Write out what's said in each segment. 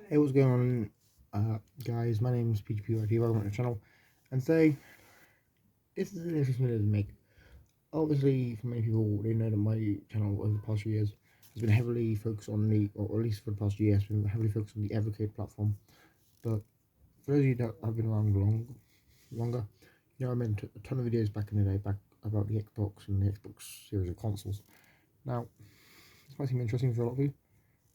Hey, what's going on, guys? My name is PGPYT. Welcome to the channel. And today, this is an interesting video to make. Obviously, for many people, they know that my channel over the past few years has been heavily focused on or at least for the past year, has been heavily focused on the Evercade platform. But for those of you that have been around longer, I made a ton of videos back in the day, back about the Xbox and the Xbox series of consoles. Now, this might seem interesting for a lot of you,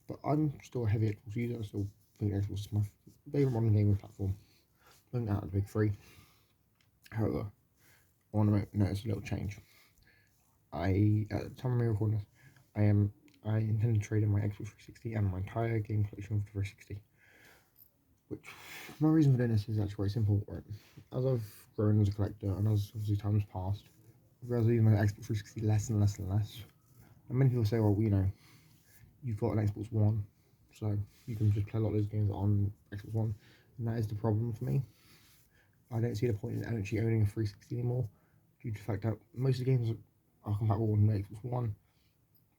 but I'm still a heavy Xbox user. I still think Xbox is my favourite modern gaming platform. Looking at the big three. However, I want to notice a little change. At the time of me recording this, I intend to trade in my Xbox 360 and my entire game collection of the 360. Which, my reason for doing this is actually quite simple. Right? As I've grown as a collector and as obviously time's passed, I've realised I use my Xbox 360 less and less and less. And many people say, well, you've got an Xbox One, so you can just play a lot of those games on Xbox One. And that is the problem for me. I don't see the point in actually owning a 360 anymore, due to the fact that most of the games are compatible on the Xbox One,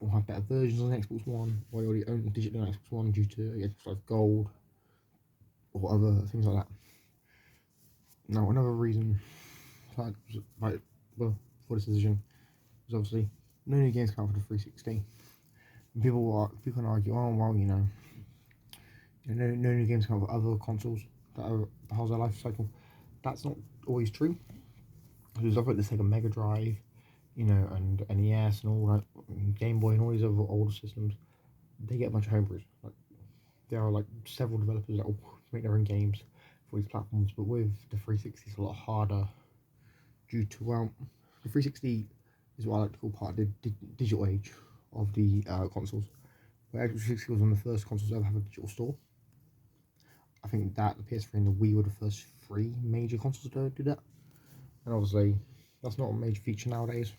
or have better versions on the Xbox One, or I already own the digital on Xbox One due to Xbox Live Gold, or other things like that. Now, another reason for this decision is obviously no new games come out for the 360. And people can argue, oh well, no new games come out for other consoles that are has their life cycle. That's not always true. Because I've got the Sega Mega Drive, and NES and all that, Game Boy and all these other older systems, they get a bunch of homebrews. Like, there are like several developers that will make their own games for these platforms, but with the 360 it's a lot harder due to, well, the 360 is what I like to call part of the digital age of the consoles. Where Xbox 360 was one of the first consoles to ever have a digital store. I think that the PS3 and the Wii were the first three major consoles to do that. And obviously, that's not a major feature nowadays.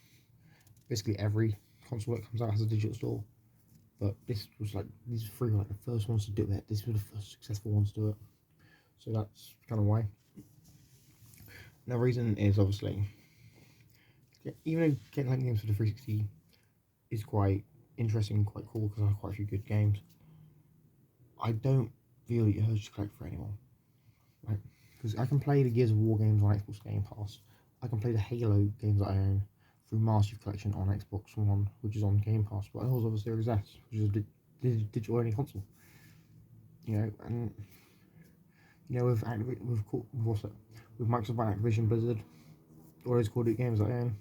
Basically, every console that comes out has a digital store. But these three were like the first ones to do it. These were the first successful ones to do it. So that's kind of why. And the reason is obviously, even though getting like games for the 360 is quite interesting, quite cool, because I have quite a few good games, I don't feel the urge to collect for it anymore. Right? Because I can play the Gears of War games on Xbox Game Pass. I can play the Halo games that I own through Master Chief Collection on Xbox One, which is on Game Pass, but I also have a Series S, which is a digital only console. And with with Microsoft Activision Blizzard, all those Call of Duty games that I own,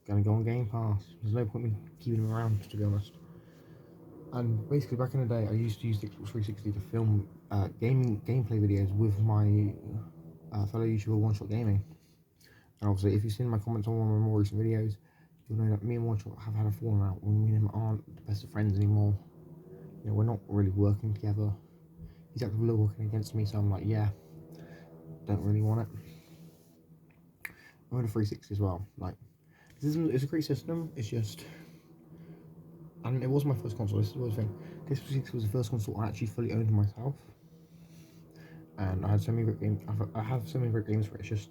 gonna go on Game Pass. There's no point in me keeping them around, to be honest. And basically, back in the day, I used to use the Xbox 360 to film gameplay videos with my fellow YouTuber One Shot Gaming. And obviously, if you've seen my comments on one of my more recent videos, you'll know that me and One Shot have had a falling out. Me and him aren't the best of friends anymore. We're not really working together. He's actively working against me, so I'm like, yeah, don't really want it. I want a 360 as well. Like, it's a great system. It's just, and it was my first console. This is the thing. This 360 was the first console I actually fully owned myself, and I had so many great games. I have so many great games for it. It's just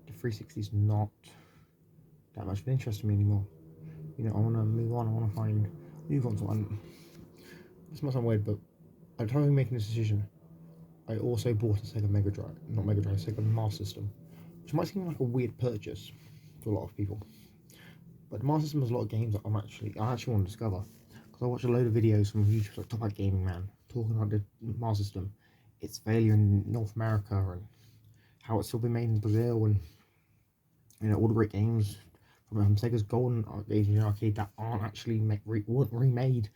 the 360 is not that much of an interest to me anymore. I want to move on. I want to find a new console. And this might sound weird, but at the time of making this decision, I also bought a Sega Mega Drive, not Mega Drive, Sega Master System, which might seem like a weird purchase to a lot of people. But the Master System has a lot of games that I actually want to discover, because I watch a load of videos from YouTubers like Top Hat Gaming Man talking about the Master System, its failure in North America, and how it's still been made in Brazil, and all the great games from Sega's Golden Age Arcade that aren't actually remade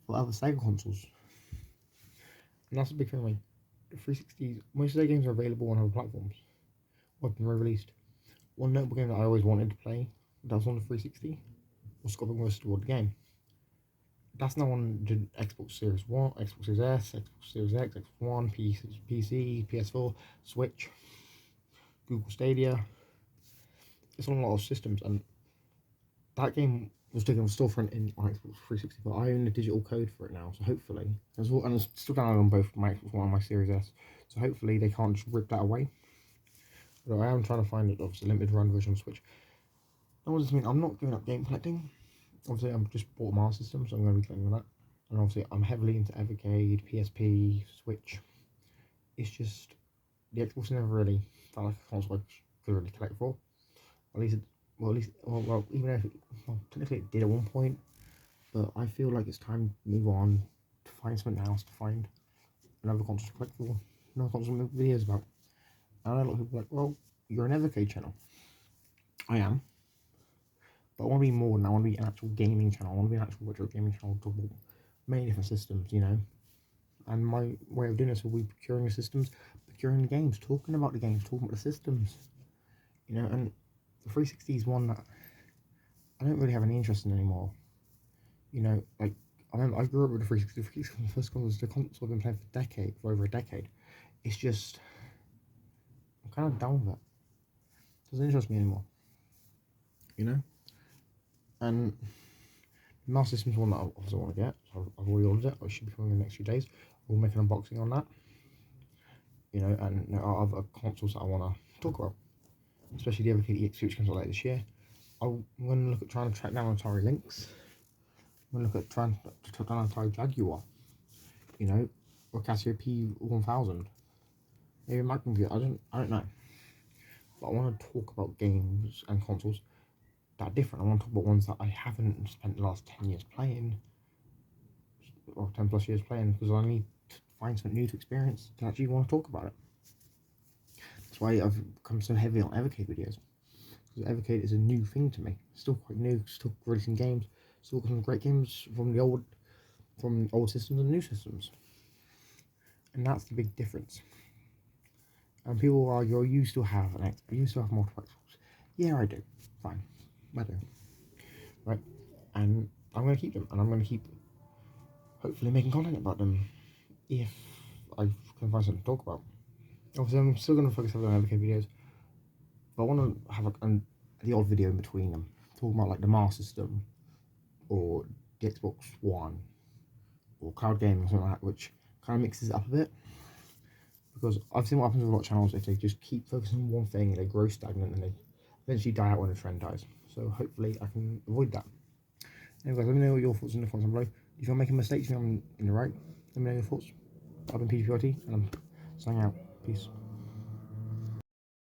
for other Sega consoles. And that's a big thing. Like, the 360s, most of their games are available on other platforms, or have been re-released. One notable game that I always wanted to play that was on the 360 was Scott Pilgrim's Toward the Game. That's now on the Xbox Series 1, Xbox Series S, Xbox Series X, Xbox One, PC, PS4, Switch, Google Stadia. It's on a lot of systems, and that game was taken on storefront on Xbox 360, but I own the digital code for it now, so hopefully, and it's still downloaded on both my Xbox One and my Series S, so hopefully they can't just rip that away. But I am trying to find it, obviously, limited run version on Switch. And what does this mean? I'm not giving up game collecting. Obviously, I've just bought a Master System, so I'm going to be collecting that. And obviously I'm heavily into Evercade, PSP, Switch. It's just the Xbox never really felt like a console I could really collect for. At least, even if technically it did at one point, but I feel like it's time to move on, to find something else, to find another console to collect for, another console to make videos about. And I know a lot of people are like, well, you're an Evercade channel. I am, but I want to be more than I want to be an actual gaming channel. I want to be an actual retro gaming channel, talk about many different systems, you know. And my way of doing this will be procuring the systems, procuring the games, talking about the games, talking about the systems, you know. And the 360 is one that I don't really have any interest in anymore. You know, like I remember I grew up with the 360. The 360 first console was the console I've been playing for over a decade. It's just I'm kind of done with it. It doesn't interest me anymore. You know, and the Master System's one that I also want to get. So I've already ordered it. I should be coming in the next few days. We'll make an unboxing on that. You know, and there are other consoles that I want to talk about, especially the Evercade EX, which comes out later this year. I'm going to look at trying to track down Atari Lynx. I'm going to look at trying to track down Atari Jaguar. You know, or Casio P1000. Maybe my computer. I don't know. But I want to talk about games and consoles that are different. I want to talk about ones that I haven't spent the last 10 years playing, or 10 plus years playing, because I need to find something new to experience to actually want to talk about it. That's why I've become so heavy on Evercade videos. Because Evercade is a new thing to me. It's still quite new, still releasing games, still got some great games from old systems and new systems. And that's the big difference. And people will argue, oh, you still have an Xbox, you still have multiple Xbox. Yeah, I do. Fine. I do. Right? And I'm going to keep them, and I'm going to keep, hopefully, making content about them if I can find something to talk about. Obviously, I'm still going to focus heavily on Evercade videos, but I want to have the odd video in between them, talking about like the Master System, or the Xbox One, or cloud gaming, or something like that, which kind of mixes it up a bit. Because I've seen what happens with a lot of channels if they just keep focusing on one thing and they grow stagnant and they eventually die out when the trend dies. So hopefully I can avoid that. Anyway guys, let me know your thoughts in the comments below. If you're making mistakes, you think I'm in the right, let me know your thoughts. I've been PGPRT and I'm signing out. Peace.